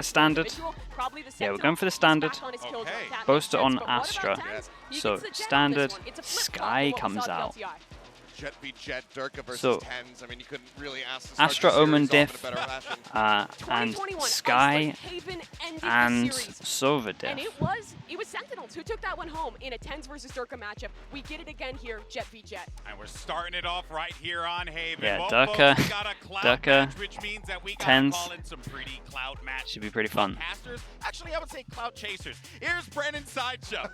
standard. Yeah, we're going for the standard. Boaster on Astra. So standard, Sky comes out. Jet v Jet, Durka versus So, Tens. I mean, you couldn't really ask Astra, Omen, Diff, and Sky, and Sova Diff. And it was Sentinels who took that one home in a Tens versus Durka matchup. We get it again here, Jet v Jet. And we're starting it off right here on Haven. Yeah, Both Durka, folks got a cloud match, which means that we gotta Tens. call in some pretty cloud match. Should be pretty fun. Casters. Actually, I would say cloud chasers. Here's Brandon Sideshow.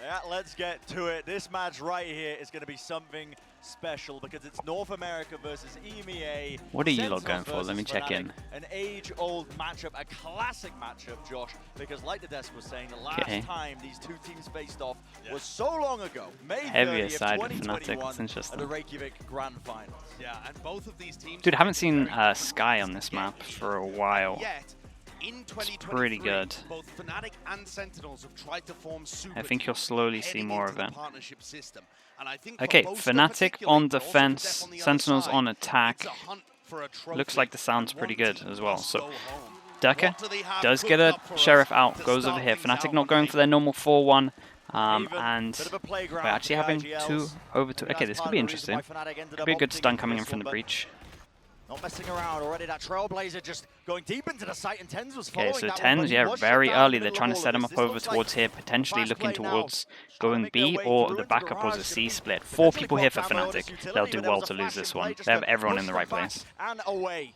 Yeah, let's get to it. This match right here is going to be something special because it's North America versus EMEA. What are you lot going for? Let me check in. An age-old matchup, a classic matchup, Josh, because like the desk was saying, the last time these two teams faced off was so long ago, May 30th, Heavier side of 2021, Fnatic, that's interesting. at the Reykjavik Grand Finals. Yeah, and both of these teams. Dude, I haven't seen Sky on this map for a while. Yet, in 2023, pretty good. Both Fnatic and Sentinels have tried to form super I think you'll teams slowly see heading more into of the it. partnership system. And I think Okay, for Boaster Fnatic particularly, on but also for defense, Def on the other Sentinels side, on attack. it's a hunt for a trophy. Looks like the sound's And pretty one good team as well. must So go home. Durka What do they have does cooked get a up for us Sheriff out, to goes start over here. things Fnatic out not on going for their normal 4-1. Even, And bit of a playground we're actually for having the two IGLs. over to. Maybe Okay, that's this part could be of the reason interesting. why Fnatic ended Could up be a good opting stun for coming this in from one, the but breach. Not messing around already. That Trailblazer just going deep into the site, and Tens was Okay, following so that one, Tens, but he yeah, was very shut down in early. the They're middle trying of to all set of him this. up This over looks towards here, potentially fast looking play now. towards Trying to going make their B way or through the into backup was a Garage. C split. Potentially 4 people here for blocked ammo, Fnatic. utility, They'll do but there well was to a lose flash this in play one. just They have to everyone push in the them right back place. and away.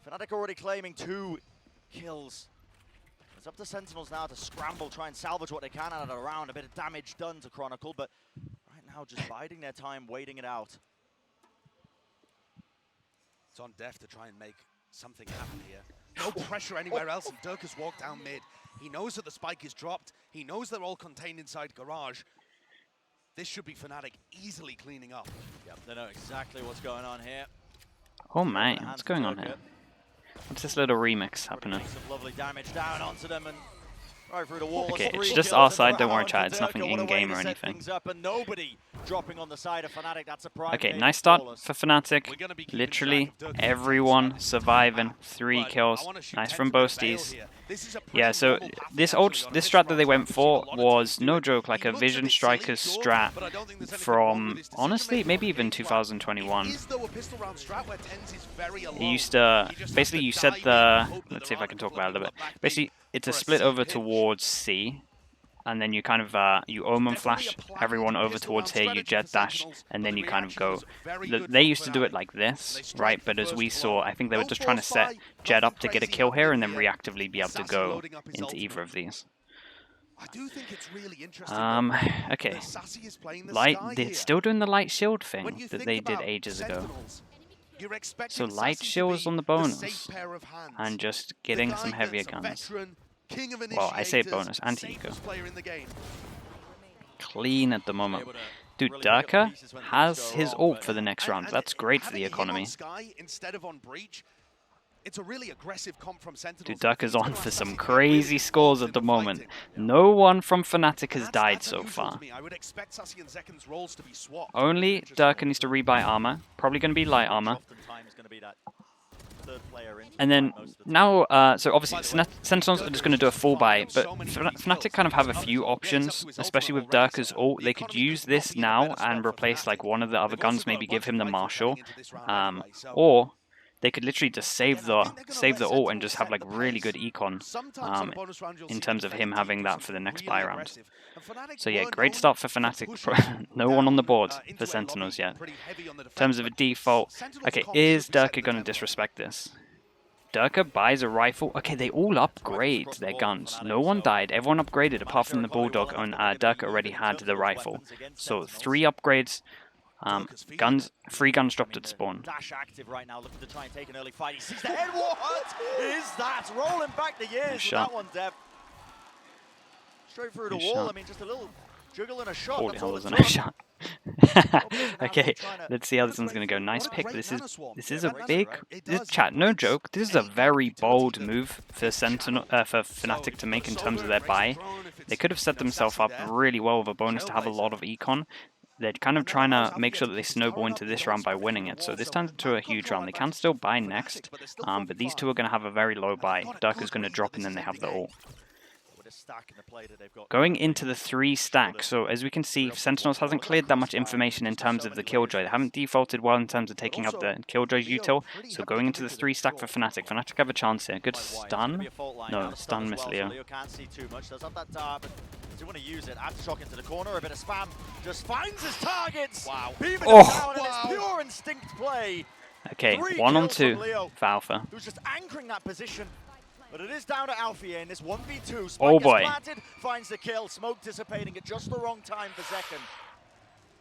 Fnatic already claiming 2 kills. It's up to Sentinels now to scramble, try and salvage what they can out of the round. A bit of damage done to Chronicle, but right now just biding their time, waiting it out. It's on Def to try and make something happen here. No pressure anywhere else, and Durka's walked down mid. He knows that the spike is dropped. He knows they're all contained inside Garage. This should be Fnatic easily cleaning up. Yep, they know exactly what's going on here. Oh man, what's going on here? What's this little remix happening? Some lovely damage down onto them and right through the wall. Okay, it's 3 just kills our in the side, don't worry round chat, for it's nothing Durka. What a way in-game to or set anything. things up, and nobody dropping on the side of Fnatic. That's a prime Okay, game nice start flawless. for Fnatic. We're gonna be keeping Literally track of Durka's everyone defense. surviving, 3 But kills. I wanna shoot Nice head from to the veil Boasties. here. This is a Yeah, pretty so normal path this we're actually on. this This strat that they round, went we've seen for a lot of was teams do no it. joke like He a looks a Vision bit Strikers silly, sure, strat but I don't think there's anything wrong with from his honestly decision-making maybe on even game plan. 2021. It is though a pistol round strat where Tens is very alone. It used to He just basically has you to set dive in the and hope that let's see there if I aren't can talk people about it a little that bit. go back Basically, deep it's a for a split C over pinch. towards C, and then you kind of you omen flash everyone over towards here, you jet dash, and then you kind of go. They used to do it like this, right? But as we saw, I think they were just trying to set jet up to get a kill here, and then reactively be able to go into either of these. I do think it's really interesting. Okay. that Sassy is playing the Light, Sky they're here. still doing the light shield When thing you that think they did about ages ago. Sentinels, you're expecting So light Sassy to shields be on the the bonus, safe pair of hands. and just The getting guy some heavier that's a guns. veteran, king of Well, I say initiators, bonus, anti-eco. safest player in the game. Clean at the moment. Able to Dude, really pick up Durka pieces when things has go his wrong, ult but for the next round. That's great for the having him on economy. Sky instead of on Breach, it's a really aggressive comp from Sentinels. Dude, Durka's on for some crazy scores at the moment. No one from Fnatic has died so far. I would expect Sassy and Zeken's roles to be swapped. Only Durka needs to rebuy armor. Probably going to be light armor. Oftentimes gonna be that third player in And then most of the time. now, so obviously Sentinels are just going to do a full buy, but Fnatic kind of have a few options, especially with Durka's ult. They could use this now and replace like one of the other guns, maybe give him the Marshal, or they could literally just save the ult and just have like really good econ in terms of him having that for the next buy round. So yeah, great start for Fnatic. No one on the board for Sentinels yet. In terms of a default, okay, is Durka going to disrespect this? Durka buys a rifle. Okay, they all upgrade their guns. No one died. Everyone upgraded apart from the Bulldog, and Durka already had the rifle. So 3 upgrades. Guns, 3 guns dropped at spawn. Dash active right now, looking to try and take an early fight. He sees the head. What is that? Rolling back the years with that one, Dev. Straight through the wall. I mean, just a little juggle and a shot. Holy That's hell, all there's it no took. shot. Okay, let's see how this one's gonna go. Nice pick. This is a big chat. No joke. This is a very bold move for Fnatic to make in terms of their buy. They could have set themselves up really well with a bonus to have a lot of econ. they're kind of trying to make sure that they snowball into this round by winning it. So this turns into a huge round. They can still buy next, but these two are going to have a very low buy. Durka's going to drop and then they have the ult. Going into the 3 stack, so as we can see, Sentinels hasn't cleared that much information in terms of the Killjoy. They haven't defaulted well in terms of taking out the Killjoy's util, so going into the 3 stack for Fnatic. Fnatic have a chance here. Good stun? No, stun miss Leo. Can't see too much. Does have that dart, but does he want to use it? Aftershock into the corner, a bit of spam. Just finds his targets! Wow. Beaming him down, and it's pure instinct play. Okay, 1-on-2 for Alpha. Who's just anchoring that position. But it is down to Alfie in this 1v2. Spike Oh boy. planted, finds the kill. Smoke dissipating at just the wrong time for Zekken.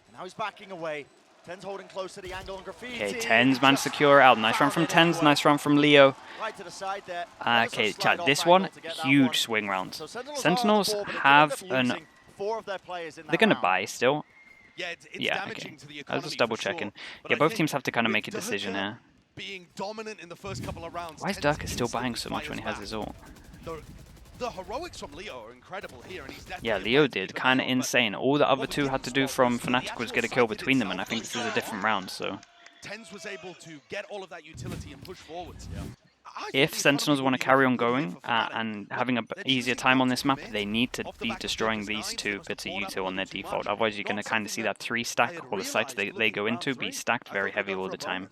And now he's backing away. Ten's holding close to the angle on Graffiti. Okay, Ten's man secure out. Nice run from Ten's, nice run from Leo. Right to the side there. Okay, chat, this one, huge swing round. Sentinels have an... They're going to buy still. Yeah, okay. I was just double checking. Yeah, both teams have to kind of make a decision here. Being dominant in the first couple of rounds. Why is Durka still buying so much when he has his ult? The heroics from Leo are incredible here, and he's yeah, Leo did. Kind of insane. All the other two had to do from Fnatic was get a kill between them, and I think this is a different round, so... Tens was able to get all of that utility and push forwards. If Sentinels want to carry on going and having an easier time on this map, they need to be destroying these 2 bits of util on their default. Otherwise, you're going to kind of see that 3 stack, all the sites they go into, be stacked very heavy all the time.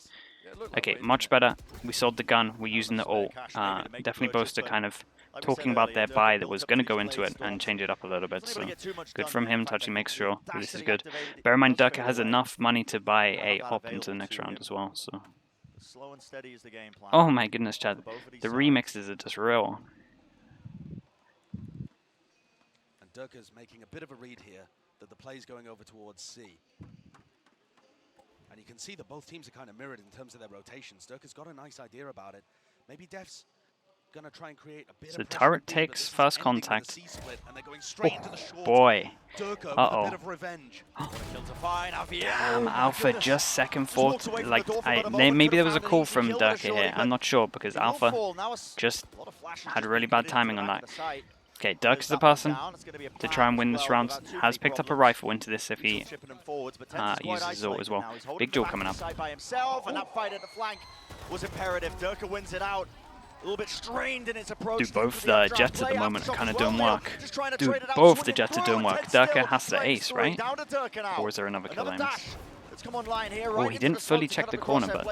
Okay, much better. We sold the gun, we're using the ult. Definitely Boaster kind of talking about their buy that was going to go into it and change it up a little bit, so good from him to actually make sure that this is good. Bear in mind, Durka has enough money to buy a hop into the next round as well, so... Oh my goodness, Chad. The remixes are just real. And Durka's making a bit of a read here that the play's going over towards C. And you can see that both teams are kind of mirrored in terms of their rotations. Durka's got a nice idea about it. Maybe Def's going to try and create a bit so of turret takes first contact. Oh, boy. Uh-oh. Alpha just second fought. Like, maybe there was a call from Durka here. I'm not sure because Alpha just had really bad timing on that. Okay, Durka's the person to try and win this round. Has picked up a rifle into this if he uses his ult as well. Big duel coming up. And that fight at the flank was imperative. Durka wins it out. A little bit strained in its approach. Dude, both the Jets at the moment are kind of doing work. Dude, both the Jets are doing work. Durka has to ace, right? Or is there another kill aims? Oh, he didn't fully check the corner, but...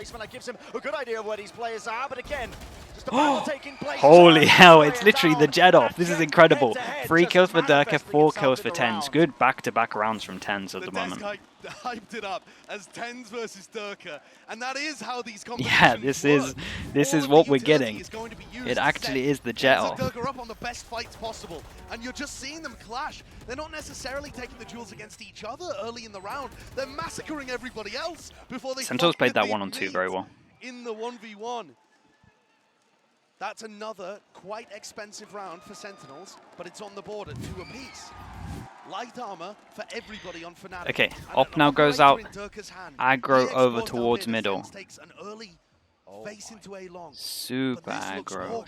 Holy hell, it's literally the Jet off. This is incredible. 3 kills for Durka, 4 kills for Tens. Good back-to-back rounds from Tens at the moment. Hyped it up as Tens versus Durka, and that is how these yeah, this is what we're getting. It actually is the Jet off. Durka up on the best fights possible, and you're just seeing them clash. They're not necessarily taking the duels against each other early in the round. They're massacring everybody else before they. Sentinels played that 1-on-2 very well. In the 1v1. That's another quite expensive round for Sentinels, but it's on the board at 2 apiece. Light armor for everybody on Fnatic. Okay, Op now goes out. Aggro over towards middle. Super aggro.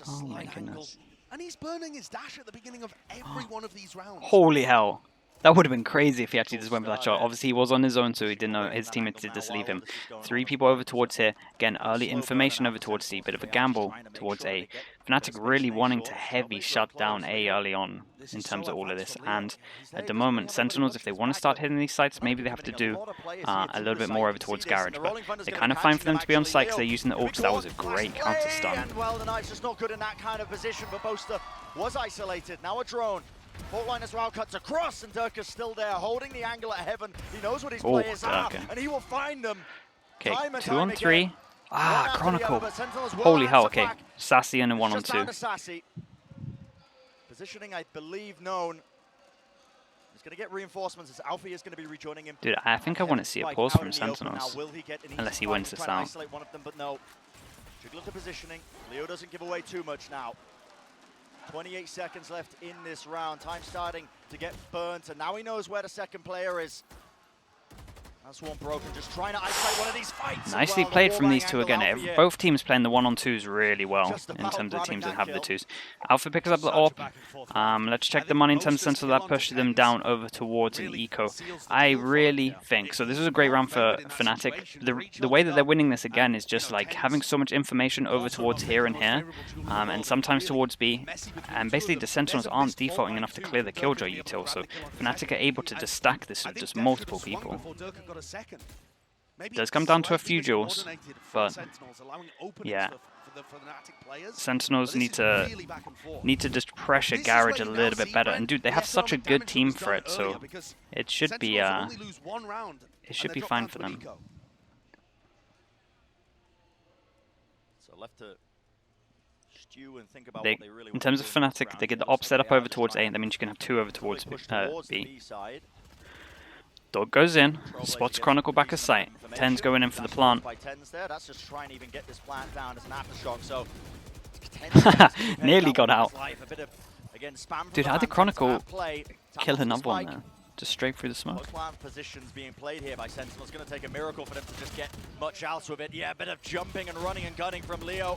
Oh my goodness. And he's burning his dash at the beginning of every one of these rounds. Holy hell. That would have been crazy if he actually just went for that shot. Obviously, he was on his own, so he didn't know his teammates did just leave him. 3 people over towards here. Again, early information over towards C. Bit of a gamble towards A. Fnatic really wanting to heavy shut down A early on in terms of all of this. And at the moment, Sentinels, if they want to start hitting these sites, maybe they have to do a little bit more over towards Garage. But they're kind of fine for them to be on site because they're using the ult. That was a great counter stun. Well, the Knight's just not good in that kind of position, but Boaster was isolated. Now a drone. Fault line as well cuts across, and Durka's still there, holding the angle at Heaven. He knows what his players are, and he will find them. Okay, 2-on-3. Ah, Chronicle. Holy hell, okay. Sassy and a 1-on-2. Positioning, I believe, known. He's going to get reinforcements as Alfie is going to be rejoining him. Dude, I think I want to see a pause from Sentinels. Unless he wins this out. One of them, but no. Jiggle to positioning. Leo doesn't give away too much now. 28 seconds left in this round. Time starting to get burnt, and now he knows where the second player is. That's one broken, just trying to isolate one of these fights. Nicely Well, played the from these wallbang two angle again. out for you. Both teams playing the 1-on-2s really well Just in about terms of grabbing teams that that have the kill. 2s. Alpha picks up the AWP. Let's check the money in terms of Sentinels. That pushes them down over towards an eco. I really think, so this was a great round for Fnatic. The way that they're winning this again is just like having so much information over towards here and here, and sometimes towards B, and basically the Sentinels aren't defaulting enough to clear the Killjoy util, so Fnatic are able to just stack this with just multiple people. Does come down to a few duels, but yeah, Sentinels need to just pressure Garage a little bit better. And dude, they have such a good team for it, so it should be fine for them. So left to stew and think about They, what they really in terms of Fnatic, they get the op set up over towards A. That means you can have 2 over towards B. Dog goes in, spots Chronicle back of sight. 10's going in for the plant. That's just trying to even get this plant down as an aftershock. So nearly got out. Dude, how did Chronicle kill another one there? Just straight through the smoke. Most plant positions being played here by Sentinels. Going to take a miracle for them to just get much else with it. Yeah, a bit of jumping and running and gunning from Leo.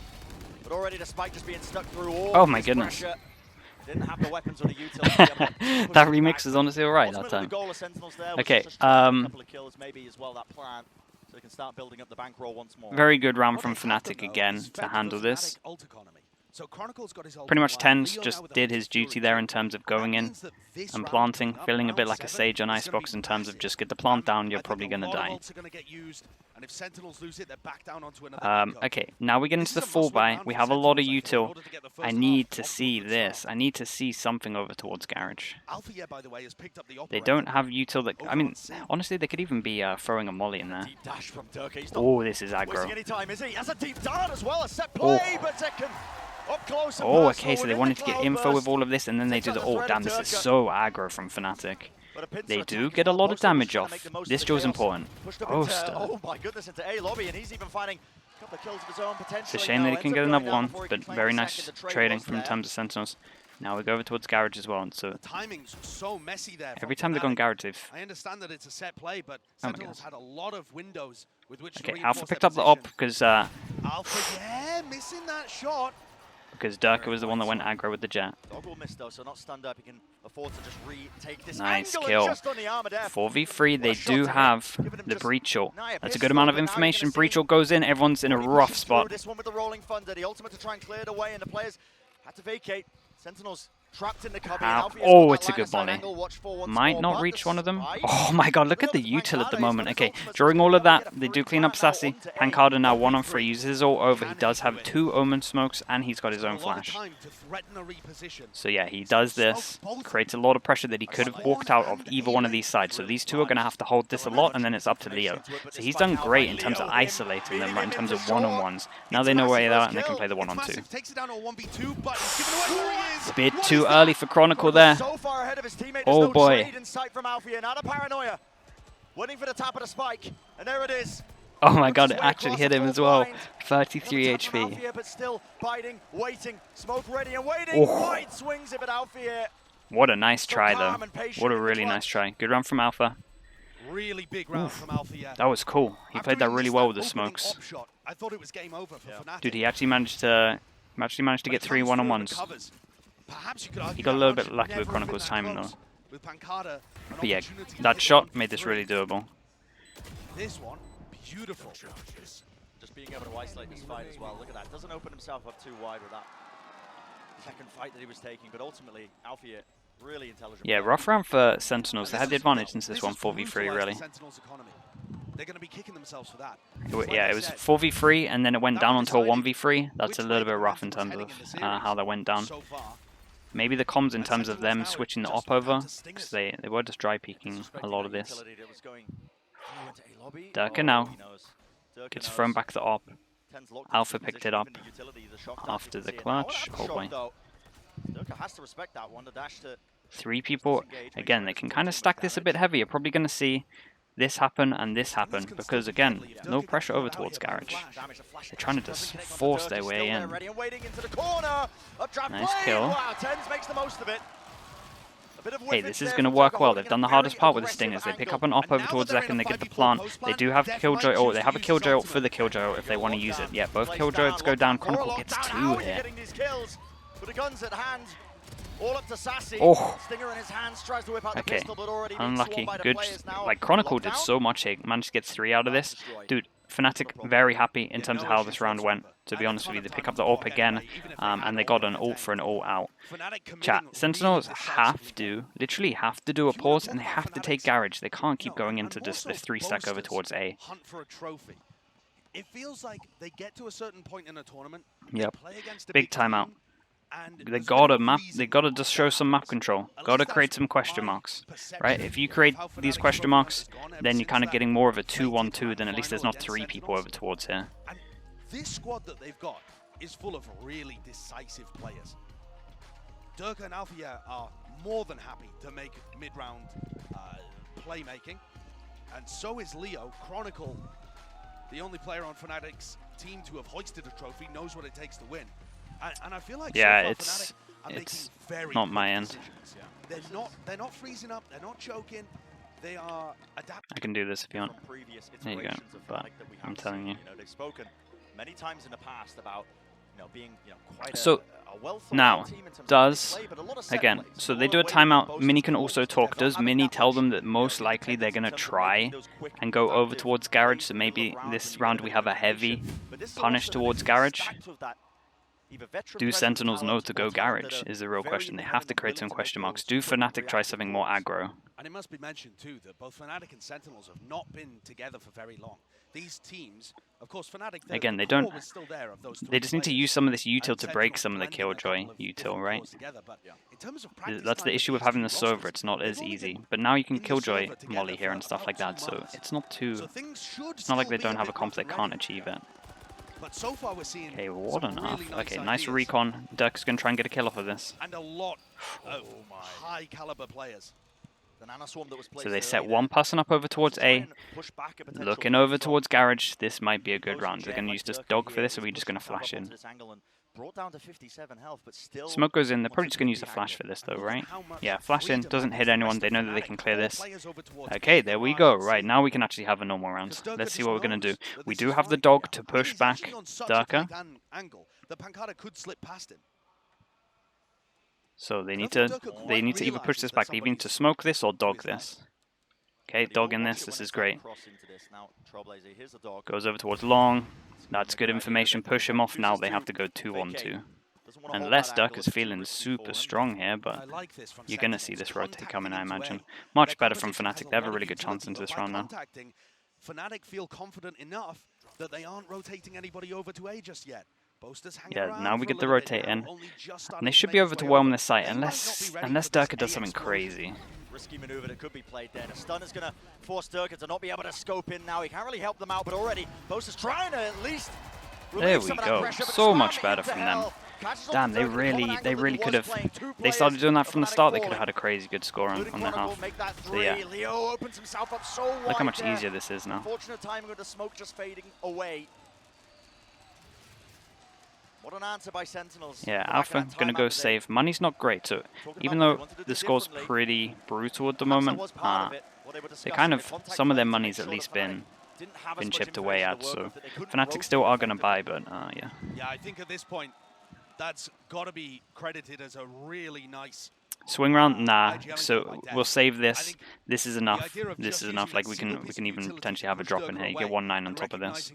But already the spike just being stuck through all Oh my goodness. Pressure. Didn't have the weapons or the utility. That remix is honestly alright that time. Okay, very good round from Fnatic again to handle this. Pretty much 10's just did his duty there in terms of going in and planting, feeling a bit like a Sage on Icebox in terms of just get the plant down, you're probably going to die. Okay, now we get into the full buy. We have a lot of util. I need to see this. I need to see something over towards Garage. They don't have util that... I mean, honestly, they could even be throwing a molly in there. Oh, this is aggro. Oh, okay, so they wanted to get info with all of this, and then they do the... Oh, damn, this is so aggro from Fnatic. They do get a lot of damage off. This duel is important. Oh my goodness, into A lobby, and he's even finding a couple of kills of his own potentially. It's a shame that he can get another one, but very nice trading from in terms of Sentinels. Now we go over towards Garage as well, and so timing's so messy there. Every time they've gone Garage, they've... I understand that it's a set play, but Sentinels had a lot of windows with which to Okay, Alpha picked their up the op position. because Alpha, yeah, missing that shot. because Durka was the one that went aggro with the jet. Dog will miss though, so not stunned up. He can afford to just retake this Nice angle kill. and just on the armor there. 4v3, they do have the breach ult. That's a good amount of information. Breach ult goes in, everyone's in a rough spot. This one with the rolling thunder, the ultimate to try and clear it away, and the players had to vacate. Sentinels trapped in the cubby. Oh, it's a good volley. Might not reach one of them. Oh my god, look at the util at the moment. Okay, during all of that, they do clean up Sassy. Pancada now 1-on-3, uses his ult over. He does have 2 Omen smokes, and he's got his own flash. So yeah, he does this. Creates a lot of pressure that he could have walked out of either one of these sides. So these two are going to have to hold this a lot, and then it's up to Leo. So he's done great in terms of isolating them, right, in terms of one-on-ones. Now they know where they are, and they can play the 1-on-2. A bit too early for Chronicle there. Oh boy. Waiting for the tap of the spike, and there it is. Oh my god, it actually hit him as well. 33 HP. But still biting, waiting, smoke ready and waiting. Wide swings it, but Alfie. What a nice try though. What a really nice try. Good run from Alpha. Really big round from Alpha. That was cool. He played that really well with the smokes. I thought it was game over for Fnatic. Dude, he actually managed to get 3 1-on-1s. He got a little bit lucky with Chronicle's timing though. But yeah, that shot made this really doable. This one, beautiful. Just being able to isolate this fight as well. Look at that. Doesn't open himself up too wide with that second fight that he was taking, but ultimately, Alfie really intelligent. Yeah, rough round for Sentinels. They had the advantage into this one, 4v3 really. They're going to be kicking themselves for that. Yeah, it was 4v3 and then it went down onto a 1v3. That's a little bit rough in terms of how that went down. Maybe the comms in terms of them switching the op over, because they were just dry peeking a lot of this. Durka now gets thrown back the op. Alpha picked it up after the clutch. Oh boy. 3 people. Again, they can kind of stack this a bit heavy. You're probably going to see this happen and this happen, because again, no pressure over towards Garage. They're trying to just force their way in. Nice kill. Hey, this is going to work well. They've done the hardest part with the Stingers. They pick up an op over towards Zek and they get the plant. They do have Killjoy ult. They have a Killjoy ult for the Killjoy ult if they want to use it. Yeah, both Killjoys go down. Chronicle gets 2 here. Oh, okay, unlucky. Good, like Chronicle did so much here, managed to get 3 out of this. Dude, Fnatic very happy in terms of how this round went, to be honest with you. They pick up the AWP again, and they got an ult for an ult out. Chat, Sentinels literally have to do a pause, and they have to take Garage. They can't keep going into just this 3-stack over towards A. Hunt for a trophy. It feels like they get to a certain point in a tournament. Yep, big timeout. They gotta just show some map control. Gotta create some question marks, right? If you create these question marks, then you're kind of getting more of a 2-1-2. Then at least there's not 3 people over towards here. And this squad that they've got is full of really decisive players. Durka and Althea are more than happy to make mid-round playmaking, and so is Leo. Chronicle, the only player on Fnatic's team to have hoisted a trophy, knows what it takes to win. And I feel like yeah, so far, it's not my end. They're not freezing up. They're not choking. They are adapting. I can do this if you want. There you go. But I'm telling you. They've spoken many times in the past about being quite so now does again. So they do a timeout. Mini can also talk. Does Mini tell them that most likely they're gonna try and go over towards Garage? So maybe this round we have a heavy punish towards Garage. Do Sentinels know to go Garage is the real question. They have to create some question marks. Do Fnatic try something more aggro? And it must be mentioned too that both Fnatic and Sentinels have not been together for very long. These teams, of course, Fnatic, again, they don't. They just need to use some of this util to break some of the Killjoy util, right? That's the issue with having the Sova. It's not as easy. But now you can Killjoy Molly here and stuff like that, so it's not too. It's not like they don't have a comp that can't achieve it. But so far we're seeing okay, what on earth? Okay, nice recon. Dirk's gonna try and get a kill off of this. And a lot of high caliber players. So they set one person up over towards A, looking over towards Garage. This might be a good round. They're gonna use this dog for this, or are we just gonna flash in? Smoke goes in. They're probably just gonna use the flash for this, though, right? Yeah, flash in. Doesn't hit anyone. They know that they can clear this. Okay, there we go. Right, now we can actually have a normal round. Let's see what we're gonna do. We do have the dog to push back Durka. So they need to either push this back. They either need to smoke this or dog this. Okay, dog in this. This is great. Goes over towards long. That's good information. Push him off. Now they have to go 2-1-2. Unless Duck is feeling super strong here, but you're going to see this rotate coming, I imagine. Much better from Fnatic. They have a really good chance into this round now. Fnatic feel confident enough that they aren't rotating anybody over to A just yet. Yeah, now we get the rotate in. And they should be over to whelm this site, unless Durka does something crazy. Risky maneuver that could be played there. The stun is going to force Durka to not be able to scope in now. He can't really help them out, but already Bosa's trying to at least. There we go. So much better from them. Damn, they really could have. They started doing that from the start. They could have had a crazy good score on their half. So yeah, look how much easier this is now. Fortunate timing with the smoke just fading away. What an answer by Sentinels. Yeah, Alpha gonna go save. Money's not great, so even though the score's pretty brutal at the moment, they kind of, some of their money's at least been chipped away at, so Fnatic still are gonna buy, but yeah. Yeah, I think at this point, that's gotta be credited as a really nice swing round. Nah, so we'll save this. This is enough. This is enough. Like we can even potentially have a drop in here. You get 1-9 on top of this.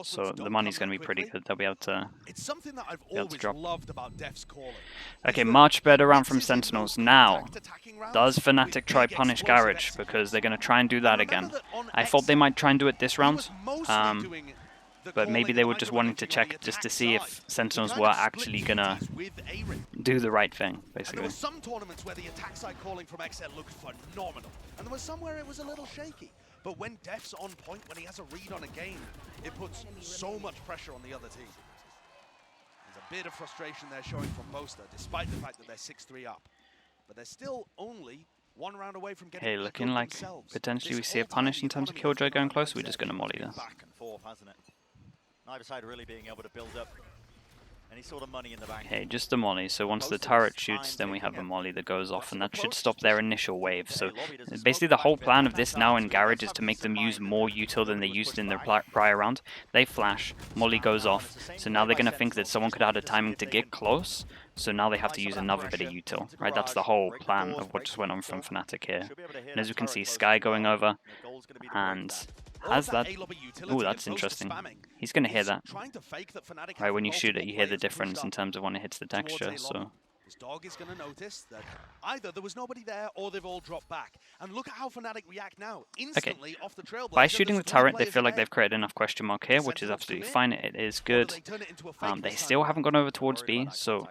So the money's going to be pretty good. They'll be able to. It's something that I've always loved about Def's calling. Okay, much better round from Sentinels. Now, does Fnatic try punish Garage? Because they're going to try and do that again. I thought they might try and do it this round. But maybe they were just wanting to check just to see if Sentinels were actually going to do the right thing, basically. There were some tournaments where the attack side calling from XL looked phenomenal. And there was some where it was a little shaky. But when Def's on point, when he has a read on a game, it puts so much pressure on the other team. There's a bit of frustration there showing from Boaster, despite the fact that they're 6-3 up. But they're still only one round away from getting. Hey, looking like potentially we see a punish in terms of Killjoy going close. We're just going to molly this. Back and forth, hasn't it? Neither side really being able to build up Any sort of money in the bank. Okay, just the molly. So once the turret shoots, then we have a molly that goes off, and that should stop their initial wave. So basically the whole plan of this now in Garage is to make them use more util than they used in their prior round. They flash, molly goes off, so now they're going to think that someone could have had a timing to get close, so now they have to use another bit of util, right? That's the whole plan of what just went on from Fnatic here. And as you can see, Sky going over, and has that... Oh, that's interesting. He's going to hear that. Right, when you shoot it, you hear the difference in terms of when it hits the texture, so... His dog is going to notice that either there was nobody there or they've all dropped back. And look at how Fnatic react now. Instantly off the trailblazer. By shooting the turret, they feel like they've created enough question mark here, which is absolutely fine. It is good. They still haven't gone over towards B, so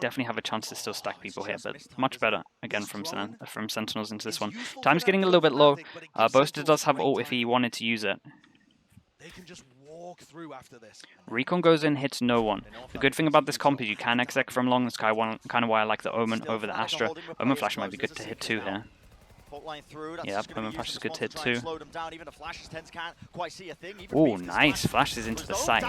definitely have a chance to still stack people here, but much better, again, from Sentinels into this one. Time's getting a little bit low. Boaster does have ult if he wanted to use it. They can just walk through after this. Recon goes in, hits no one. The good thing about this comp is you can exec from long. That's kind of why I like the Omen over the Astra. Omen Flash might be good to hit 2 here. Yeah, Omen Flash is good to hit 2. Oh, nice. Flashes into the site.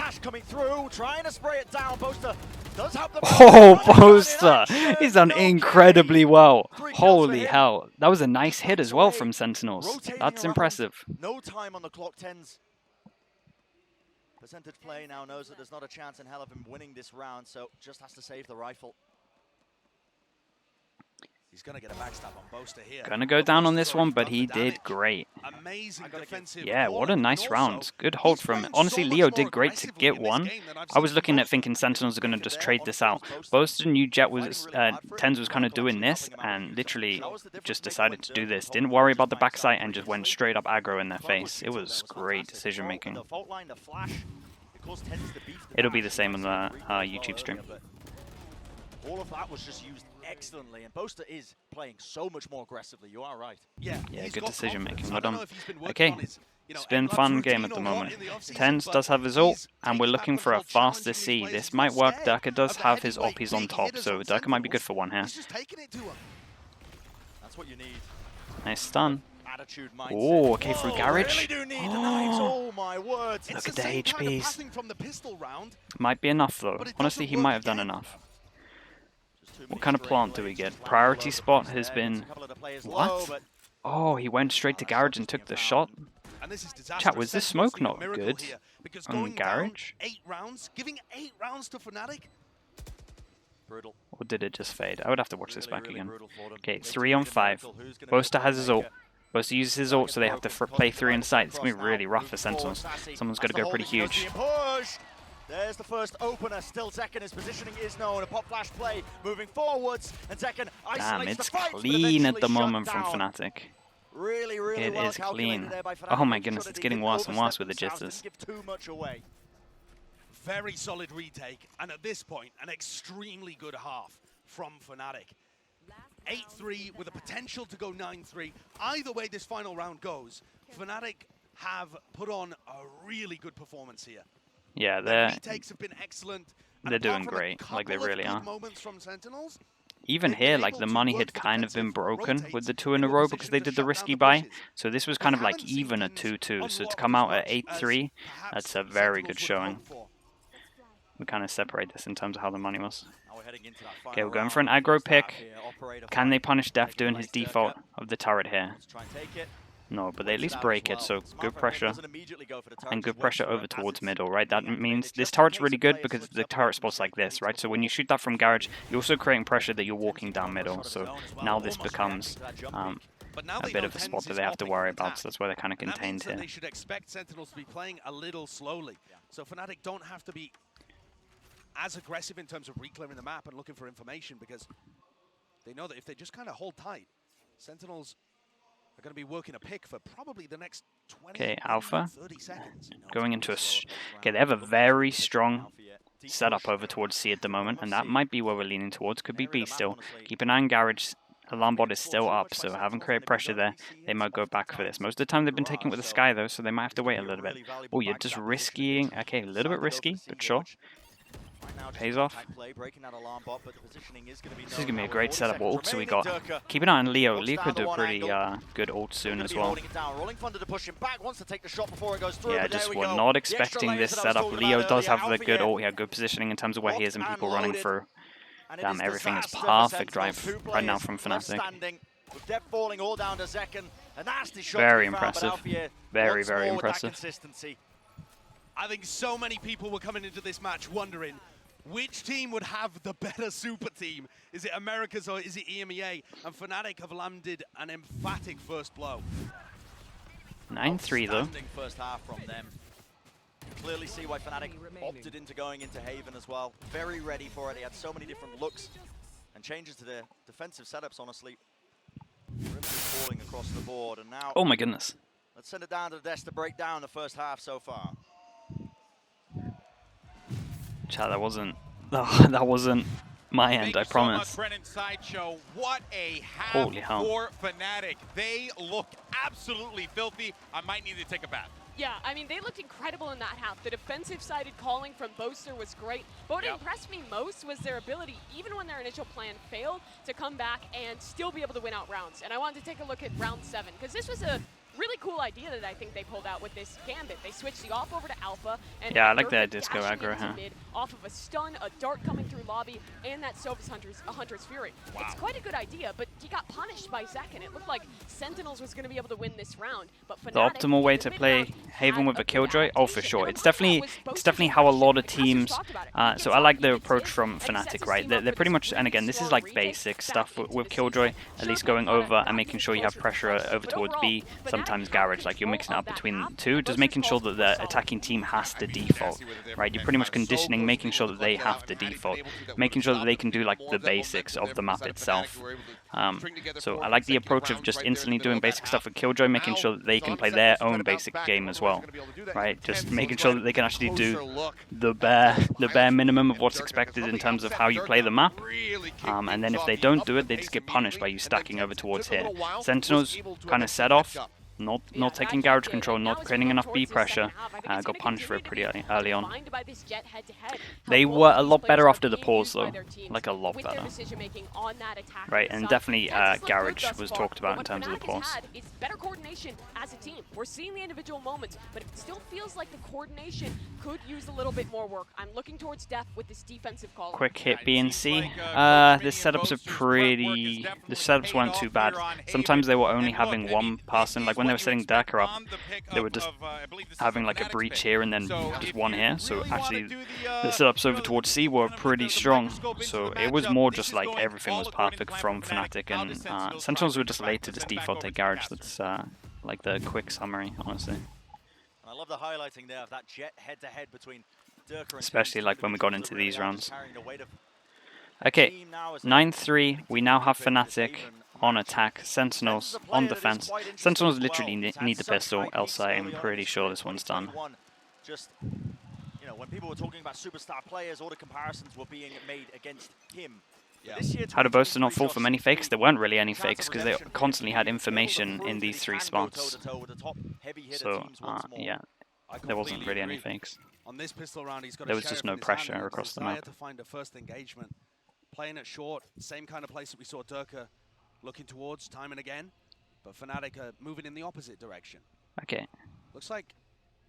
Oh, Boaster! He's done incredibly well. Holy hell. That was a nice hit as well from Sentinels. That's impressive. No time on the clock, Tens. Percentage play now knows that there's not a chance in hell of him winning this round, so just has to save the rifle. He's going to get a backstab on Boaster here. Gonna go down on this one, but he did great. Amazing defensive. Yeah, what a nice round. Good hold from... Honestly, Leo did great to get one. I was looking at thinking Sentinels are going to just trade this out. Boaster knew Jet was... Tens was kind of doing this, and literally just decided to do this. Didn't worry about the backside and just went straight up aggro in their face. It was great decision making. It'll be the same on the YouTube stream. All of that was just used excellently, and Boaster is playing so much more aggressively. You are right. Yeah, good decision making. Well done. Okay, it's been a fun game at the moment. Tens does have his ult, and we're looking for a faster C. This might work. Durka does have his oppies on top, so Durka might be good for one here. That's what you need. Nice stun. Oh, okay, through Garage. Oh my word! Look at the HPs. Might be enough though. Honestly, he might have done enough. What kind of plant do we get? Priority spot has been... What? Oh, he went straight to Garage and took the shot? Chat, was this smoke not good on Garage? 8 rounds, giving 8 rounds to Fnatic. Brutal. Or did it just fade? I would have to watch this back again. Okay, 3 on 5. Boaster has his ult. Boaster uses his ult, so they have to play 3 in sight. It's going to be really rough for Sentinels. Someone's got to go pretty huge. There's the first opener. Still Zekken, his positioning is known. A pop flash play moving forwards, and Zekken isolates the fight. Damn, it's clean at the moment from Fnatic. Really It well is clean. there by Fnatic. Oh my goodness, it's getting worse and worse with the jitters. Give too much away. Very solid retake, and at this point, an extremely good half from Fnatic. 8-3 with a potential to go 9-3. Either way this final round goes, Fnatic have put on a really good performance here. Yeah, their retakes have been excellent. They're doing great, like they really are. Moments from Sentinels, even here, like the money had kind of been broken with the 2 in a row because they did the risky buy. So this was kind of like even a 2-2. So to come out at 8-3, that's a very good showing. We kind of separate this in terms of how the money was. Okay, we're going for an aggro pick. Can they punish Def doing his default of the turret here? No, but they at least break it, so good pressure. And good pressure over towards middle, right? That means this turret's really good because the turret spot's like this, right? So when you shoot that from Garage, you're also creating pressure that you're walking down middle. So now this becomes a bit of a spot that they have to worry about, so that's why they're kind of contained here. They should expect Sentinels to be playing a little slowly. So Fnatic don't have to be as aggressive in terms of reclaiming the map and looking for information, because they know that if they just kind of hold tight, Sentinels are going to be working a pick for probably the next 20, Alpha 30 seconds. going into a... Okay, they have a very strong setup over towards C at the moment, and that might be where we're leaning towards. Could be B still. Keep an eye on Garage. Alarm bot is still up, so haven't created pressure there. They might go back for this. Most of the time they've been taking it with the Sky though, so they might have to wait a little bit. Oh, you're just risking... Okay, a little bit risky, but sure. Right now, just Pays an off. attack play, breaking that alarm bot, but the positioning is going to be This is going to be a known great now with setup 40 ult, so we seconds got... remaining. Keep an eye on Leo. Looks Leo down could the do a one pretty angle. good ult soon Gonna as be well. holding it down. Rolling Thunder to push him back, wants to take the shot before it goes through. Yeah, but there just we were go. not The extra expecting layers this that I was setup. talking Leo about does earlier. have the Alpha good here. ult. He had good positioning in terms of where he is and Locked people and running loaded. through. And it Damn, is everything is disaster for perfect Sentinels. right, Two right now players from left Fnatic. standing, with Depp falling all down to Zekken. A nasty shot Very to be found, but impressive. Alfie Very, once very more with that impressive. consistency. I think so many people were coming into this match wondering which team would have the better super team. Is it Americas or is it EMEA? And Fnatic have landed an emphatic first blow. 9-3 though. Outstanding first half from them. Clearly see why Fnatic opted into going into Haven as well. Very ready for it. They had so many different looks and changes to their defensive setups, honestly. Really falling across the board. And now, Oh my goodness. let's send it down to the desk to break down the first half so far. Chat, that wasn't... Oh, that wasn't my end, I promise. So much, Brennan Sideshow. What a half Holy hell. for Fnatic. They look absolutely filthy. I might need to take a bath. Yeah, I mean, they looked incredible in that half. The defensive-sided calling from Boaster was great. But what impressed me most was their ability, even when their initial plan failed, to come back and still be able to win out rounds. And I wanted to take a look at round 7, because this was a really cool idea that I think they pulled out with this gambit. They switched the off over to Alpha. And Yeah, I like Dirk that disco dashing aggro, into huh? mid off of a stun, a dart coming through lobby, and that Sophus Hunter's Fury. Wow. It's quite a good idea, but he got punished by Zekken. It looked like Sentinels was going to be able to win this round, but The Fnatic optimal way in the to play mid-round Haven had with a good Killjoy? Oh, for adaptation. sure. And It's a lot of that definitely was Boaster's definitely how a lot of progression. The teams. casters talked about it. He So gets I like off, the he gets approach in, from and he sets Fnatic, his right? team They're up for pretty this much, and really again, this is strong like retake basic back stuff into with the Killjoy. siege. At Sure, least they going got it over and back making into sure you have closer to pressure front. over But towards overall, B. Fnatic Sometimes had garage, like you're control mixing it of up that between half, two, and just Boaster's making sure calls that were the solid. attacking team has to default, right? You're pretty much conditioning, making sure that they have to default, making sure that they can do like the basics of the map itself. So I like the approach of just instantly doing basic stuff with Killjoy, making sure that they can play their own basic game as well, right? Just making sure that they can actually do the bare minimum of what's expected in terms of how you play the map. And then if they don't do it, they just get punished by you stacking over towards here. Sentinels kind of set off, not taking garage control, not creating enough B pressure, got punished for it pretty early on. They were a lot better after the pause though, like a lot better. Right, and definitely garage was talked about in terms of the pause. It's better coordination as a team. We're seeing the individual moments, but it still feels like the coordination could use a little bit more work. I'm looking towards Def with this defensive call. Quick hit B and C. This setups are pretty... The setups weren't too bad. Sometimes they were only having one person, like when they were setting Daka up, they were just having like a breach here and then just one here. So actually the setups over towards C were pretty strong. So it was more just like everything was perfect from Fnatic, and Sentinels were just late to just default take garage. That's like the quick summary, honestly. I love the highlighting there of that jet head-to-head between Dirk and Especially like when we got into these rounds. carrying the weight of Okay, 9-3. We now have Fnatic on attack, Sentinels on defense. Sentinels literally need the pistol, else I am pretty sure this one's done. Just, you know, when people were talking about superstar players, all the comparisons were being made against him. How did Boaster not fall for many fakes? There weren't really any fakes because they constantly had information in these 3 spots. So, yeah, there wasn't really any fakes. On this pistol round, he's got There a was just sheriff no in his pressure hand and across the desire map. to find a first engagement. Playing it short, same kind of place that we saw Durka looking towards time and again, but Fnatic are moving in the opposite direction. Okay. Looks like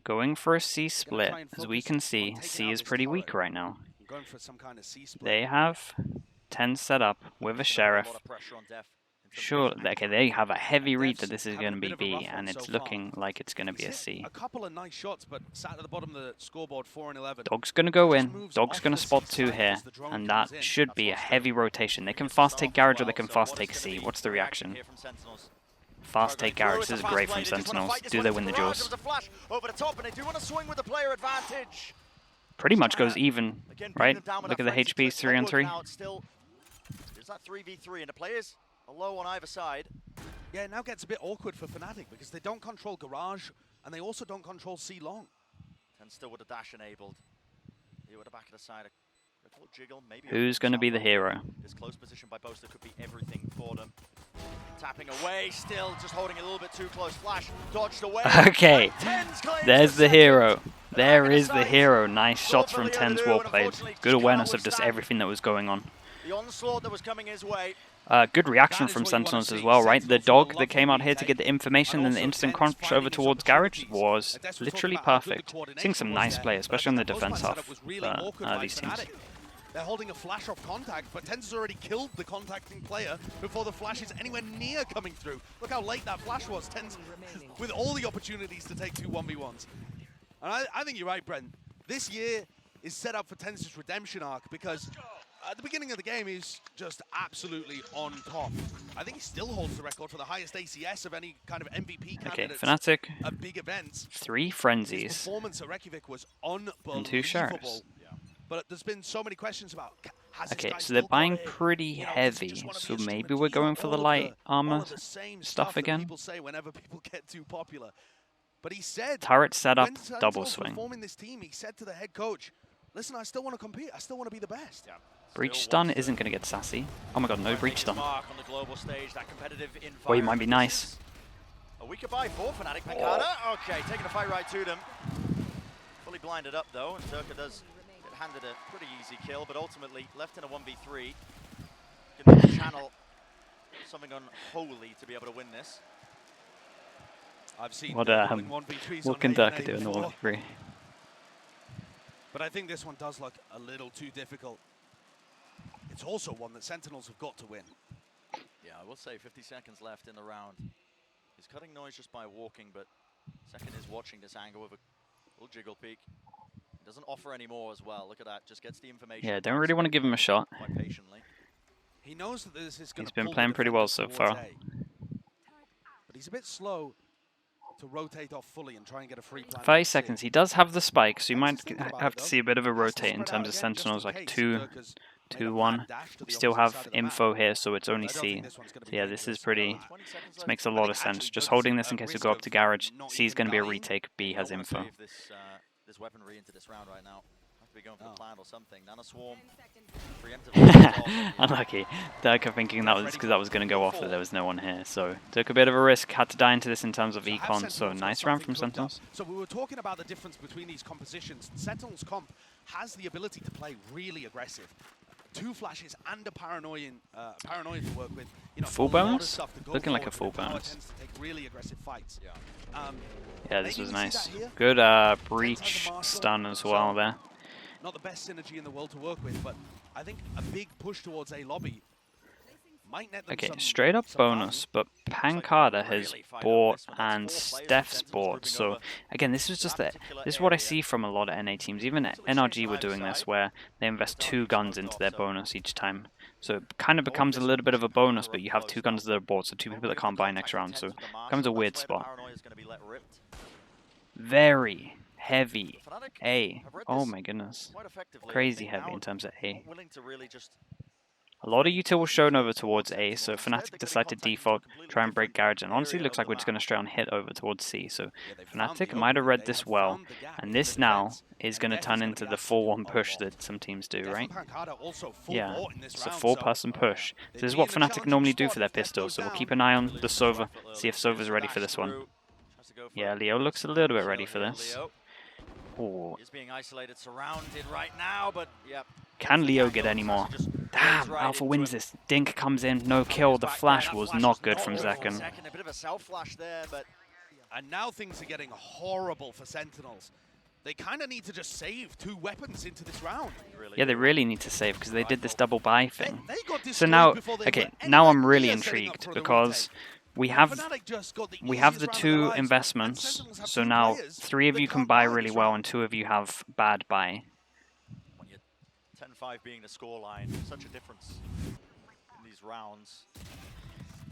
going for a C split, as we can see, C is pretty weak right now. going for some kind of C split. They have 10 set up with a sheriff. Sure, okay, they have a heavy read that this is going to be B, and it's looking like it's going to be a C. A couple of nice shots, but sat at the bottom of the scoreboard, 4-11. Dog's going to go in, Dog's going to spot 2 here, and that should be a heavy rotation. They can fast take garage or they can fast take C. What's the reaction? Fast take garage, this is great from Sentinels. Do they win the duels? Pretty much goes even, right? Look at the HP, 3 on 3. There's that 3v3 and the players are low on either side. Yeah, it now gets a bit awkward for Fnatic because they don't control garage and they also don't control C long. And still with the dash enabled. Here with the back of the side. A little jiggle, maybe. Who's going to be the hero? This close position by Boaster could be everything for them. Tapping away, still just holding a little bit too close. Flash dodged away. Okay, there's the hero. There is the hero. Nice shots from Tens, well played. Good awareness of just everything that was going on. The onslaught that was coming his way. Good reaction from Sentinels as well, right? The dog that came out here to get the information and the instant crunch over towards Garage was literally perfect. Seeing some nice play, especially on the defense half these teams. They're holding a flash off contact, but Tens has already killed the contacting player before the flash is anywhere near coming through. Look how late that flash was. Tens with all the opportunities to take 2 1v1s. And I think you're right, Brent. This year is set up for Tens' redemption arc because at the beginning of the game, he's just absolutely on top. I think he still holds the record for the highest ACS of any kind of MVP candidate Fnatic, at big events. 3 frenzies, His performance at Reykjavik was unbelievable. and 2 sheriffs. But there's been so many questions about. So they're buying pretty heavy. So maybe we're going for the light armor stuff again. People say whenever people get too popular. But he said turret setup, when double Sentinels swing. Forming this team, he said to the head coach, "Listen, I still want to compete. I still want to be the best." Yeah. Breach stun isn't going to get sassy. Oh my god, no breach stun. On the global stage, that competitive Well, you might be nice. A weaker buy for Fnatic. Pancada, okay, taking the fight right to them. Fully blinded up though, and Durka does get handed a pretty easy kill, but ultimately left in a 1v3. Can channel something unholy to be able to win this. I've seen What can Durka do in the 1v3? But I think this one does look a little too difficult. It's also one that Sentinels have got to win. Yeah, I will say 50 seconds left in the round. He's cutting noise just by walking, but Second is watching this angle with a little jiggle peek. Doesn't offer any more as well. Look at that, just gets the information. Yeah, don't really want to give him a shot. Quite patiently. He knows that this is going to. He's been playing pretty well so far. But he's a bit slow to rotate off fully and try and get a free plant. 5 seconds. He does have the spike, so you might have to see a bit of a rotate in terms of Sentinels, like 2-1. We still have info here, so it's only C. So yeah, this is pretty. This makes a lot of sense. Just holding this in case we go up to Garage. C is going to be a retake. B has info. This weaponry into this round right now. Have to be going for the plan or something. Nano Swarm. Unlucky. Durka thinking that was because that was going to go off, that there was no one here. So took a bit of a risk. Had to die into this in terms of econ. So nice round from Sentinels. So we were talking about the difference between these compositions. Sentinels comp has the ability to play really aggressive. 2 flashes and a paranoia to work with. You know, full bonus? Looking like a full bonus. Really aggressive fights. Yeah, this was nice. Good breach stun as well there. Not the best synergy in the world to work with, but I think a big push towards A lobby might net them some straight up bonus, but Pancada has bought and Steph's bought. So again, this is just this is what I see from a lot of NA teams. Even NRG were doing this, where they invest 2 guns into their bonus each time. So it kind of becomes a little bit of a bonus, but you have 2 guns that are bought, so 2 people that can't buy next round. So it becomes a weird spot. Very heavy A. Oh my goodness. Crazy heavy in terms of A. A lot of util was shown over towards A, so Fnatic decided to default, try and break Garage, and honestly looks like we're just going to straight on hit over towards C. So Fnatic might have read this well, and this now is going to turn into the 4-1 push that some teams do, right? Yeah, it's a 4-person push. So this is what Fnatic normally do for their pistol, so we'll keep an eye on the Sova, see if Sova's ready for this one. Yeah, Leo looks a little bit ready for this. Ooh. He's being isolated, surrounded right now, but yep. Can Leo get any more? Damn, Alpha wins this. Dink comes in, no kill. The flash was not good from Zekken. A bit of a self-flash there, but... And now things are getting horrible for Sentinels. They kind of need to just save 2 weapons into this round. Yeah, they really need to save because they did this double buy thing. So now, okay, now I'm really intrigued because we have the 2 investments. So now 3 of you can buy really well and 2 of you have bad buy. 10-5 being the scoreline, such a difference in these rounds.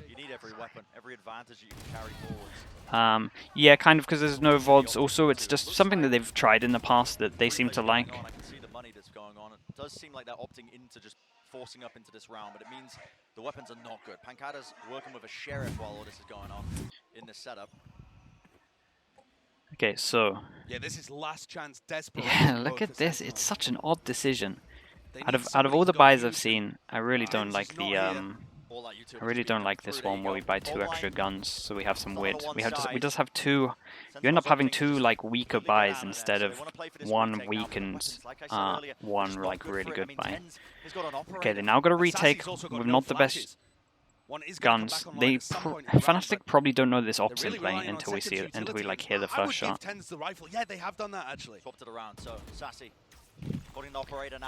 You need every weapon, every advantage you can carry forwards. Yeah, kind of, because there's no VODs. Also, it's just something that they've tried in the past that they seem to like. I can see the money that's going on. It does seem like they're opting into just forcing up into this round, but it means the weapons are not good. Pancada's working with a sheriff while all this is going on in this setup. Okay, so... Yeah, this is last chance desperate. Yeah, look at this. It's such an odd decision. Out of all the buys I've seen, I really don't like the All that utility I really don't like this one where we buy 2 extra guns, so we have some weird. We just have 2. You end up having 2 like weaker buys instead of 1 weakened, 1 like really good buy. Okay, they now got a retake with not the best guns. Fnatic probably don't know this ops in play until we see it, until we like hear the first shot. Yeah, they have done that actually.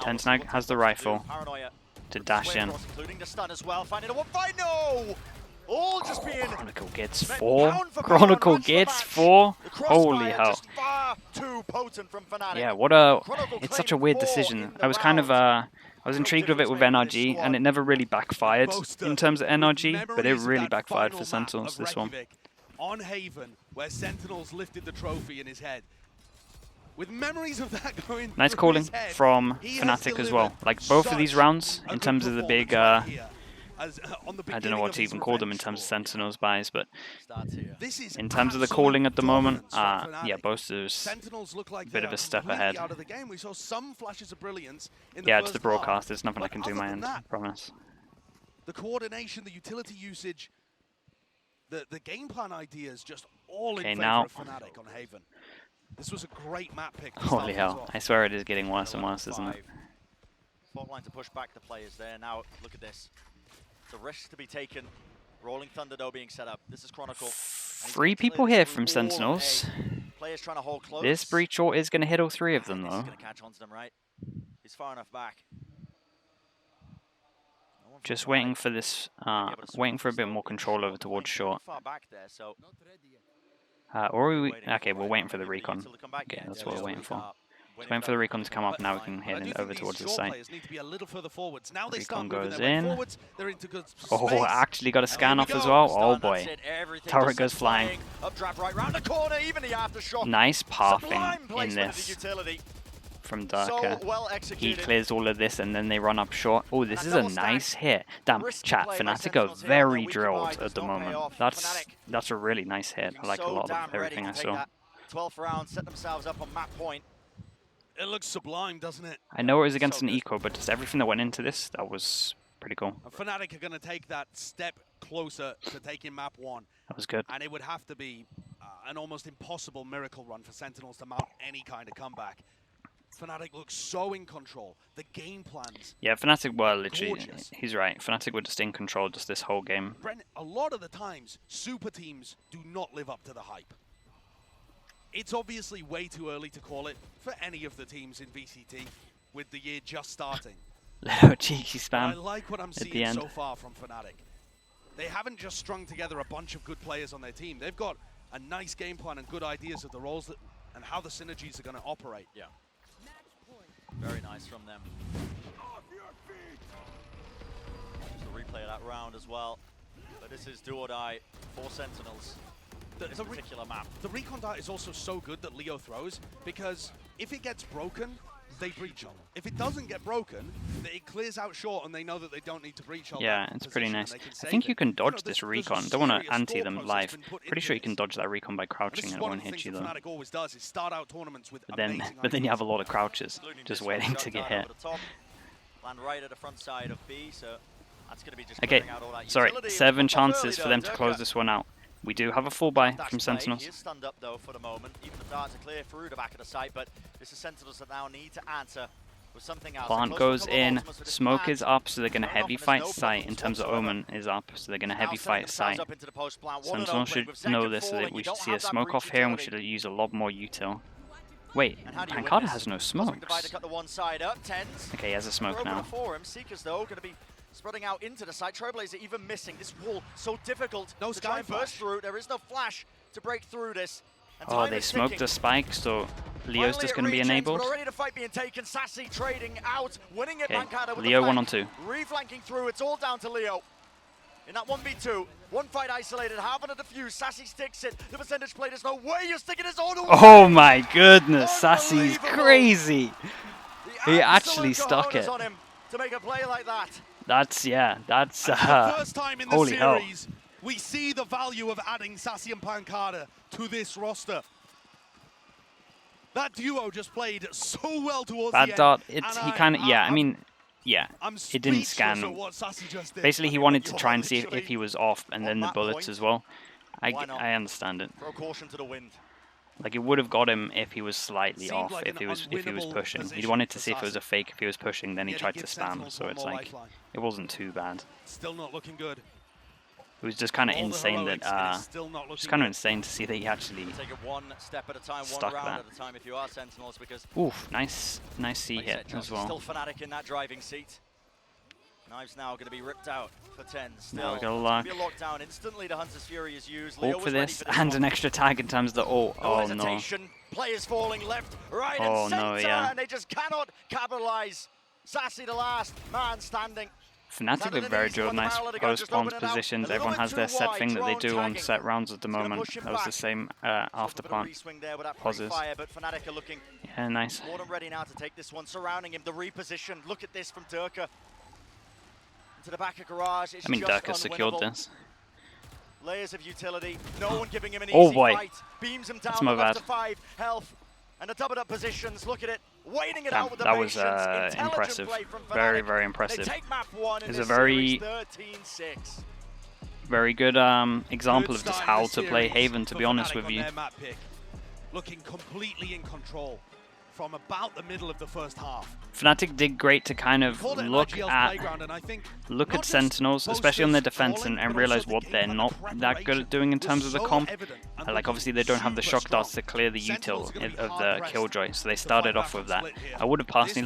Ten's now has the rifle to dash in. Including the stun as well. Finding a one fight. No! All just being Chronicle gets 4. Chronicle gets 4. Holy hell. Far too potent from Fnatic. Yeah, what a... It's such a weird decision. I was kind of... I was intrigued with it with NRG, and it never really backfired in terms of NRG, but it really backfired for Sentinels, this one. On Haven, where Sentinels lifted the trophy in his head. With memories of that going nice calling from Fnatic as well. Like both of these rounds, in terms of the big, I don't know what to even call them in terms of Sentinels buys, but in terms of the calling at the moment, yeah, both of those a bit of a step ahead. Yeah, it's the broadcast. There's nothing I can do my end, I promise. The coordination, the utility usage, the game plan ideas, just all in favor of Fnatic on Haven. This was a great map pick. Holy hell. I swear it is getting worse and worse, isn't it? Fault line to push back the players there. Now, look at this. It's a risk to be taken. Rolling Thunder, though, being set up. This is Chronicle. 3 people here from Sentinels. Players trying to hold close. This breach ult is going to hit all 3 of them, though. He's going to catch on to them, right? He's far enough back. Just waiting for this, waiting for a bit more control over towards short. Or we, okay, we're waiting for the recon. Okay, that's what we're waiting for. Just waiting for the recon to come up, now we can head over towards the site. Recon goes in. Oh, actually got a scan off as well. Oh boy. Turret goes flying. Nice pathing in this from Durka. He clears all of this and then they run up short. Oh, this is a nice hit. Damn, chat, Fnatic are very drilled at the moment. That's a really nice hit. I like a lot of everything I saw. 12th round, set themselves up on map point. It looks sublime, doesn't it? I know it was against an eco, but just everything that went into this, that was pretty cool. And Fnatic are going to take that step closer to taking map 1. That was good. And it would have to be an almost impossible miracle run for Sentinels to mount any kind of comeback. Fnatic looks so in control. The game plans. Yeah, Fnatic were literally, he's right. Fnatic were just in control just this whole game. Brent, a lot of the times, super teams do not live up to the hype. It's obviously way too early to call it for any of the teams in VCT, with the year just starting. Little cheeky spam. I like what I'm seeing so far from Fnatic. They haven't just strung together a bunch of good players on their team. They've got a nice game plan and good ideas of the roles that, and how the synergies are going to operate. Yeah. Very nice from them. Just a replay of that round as well. But this is do or die for Sentinels. This particular map. The recon dart is also so good that Leo throws, because if it gets broken, they breach on. If it doesn't get broken, it clears out short and they know that they don't need to breach on. Yeah, it's pretty nice. I think you can dodge this recon. Don't want to anti them live. Pretty sure you can dodge that recon by crouching and it won't hit you though. Always does is start out tournaments with but then you have a lot of crouches just waiting to get hit. Land right at the front side of B, so that's going to be just okay, sorry, 7 chances for them to close this one out. We do have a full buy from Sentinels. He is stunned up though for the moment. Even the darts are clear through the back of the site, but this is Sentinels that now need to answer with something else. Plant goes in, smoke is up, so they're going to heavy fight site in terms of Omen is up, so they're going to heavy fight site. Sentinels should know this, so that we should see a smoke off here and we should use a lot more util. Wait, Pancada has no smokes. Okay, he has a smoke now. Seekers though going to be spreading out into the side. Trailblazer even missing this wall. So difficult to try and burst through. There is no flash to break through this. Oh, they smoked the spike, so Leo's just going to be enabled. Already the fight being taken. Sassy trading out, winning it. Okay, Leo 1-on-2. Reflanking through. It's all down to Leo. In that 1v2, one fight isolated, having a defuse. Sassy sticks it. The percentage play, there's no way you're sticking his own away. Oh my goodness, Sassy's crazy. He actually stuck it. To make a play like that. That's, yeah, that's, the first time in the holy hell. series, we see the value of adding Sassy and Pancada to this roster. That duo just played so well towards the end. Bad dart, it's, he kind of, yeah, I mean, Yeah, I'm it didn't speechless scan. at what Sassy just did. Basically, he I mean, wanted oh to try and God, see if literally. he was off, and then the that bullets point, as well. why not? I understand it. Throw caution to the wind. Like, it would have got him if he was slightly Seemed off, like if an he was unwinnable pushing. He position wanted to for see if it was a Sassy. fake. If he was pushing, then he Yet tried to gives spam. Sentinels So one it's more like, lifeline. it wasn't too bad. Still not looking good. It was just kind of All the insane that, heroics, it is still not it's looking kind of good. insane to see that he actually, Take it one step at a time, Stuck one round that. at a time if you are Sentinels, because oof, nice C like you hit said, Josh, as well. still Fnatic in that driving seat. Knives now going to be ripped out for 10. Still, Now we got it's luck. gonna be a lockdown instantly. The Hunter's Fury is used. Hope for ready this, this and one. an extra tag in terms of the ult. No Oh no. hesitation. Players falling left, right, Oh, and center, no, yeah. and they just cannot capitalize. Sassy, the last man standing. Fnatic look very good, nice post-bomb positions. Everyone has their set thing that they do on set rounds at the moment. That was the same after plant pauses. But Fnatic are looking Yeah, nice. more than ready now to take this one, surrounding him. The reposition. Look at this from Durka. To the back of Garage. It's I mean, just Durka secured unwinnable. this. Layers of utility. No one giving him an Oh, easy boy. fight. Beams him down. That's my left bad. to 5 health. And the doubled up positions. Look at it. Waiting it Damn, out with the that was patience. Intelligent impressive. play from Very, Fnatic. very They impressive. take map 1 in It's this a very- series, 13-6. Very good example Good of just start in how the to play series Haven, to for be honest Fnatic with on you. their map pick. Looking completely in control from about the middle of the first half. Fnatic did great to kind of Called it an look IGL's at playground, and I think look not at just Sentinels, especially on their Boaster's defense, calling, and but realize also the what game they're plan, not the that good at doing in terms of the was so comp. evident and Like, looking obviously they don't have the super shock darts strong. to clear the Sentinels util are gonna be of hard the pressed Killjoy, so they to started fight off back with on that. Split here. I would have personally This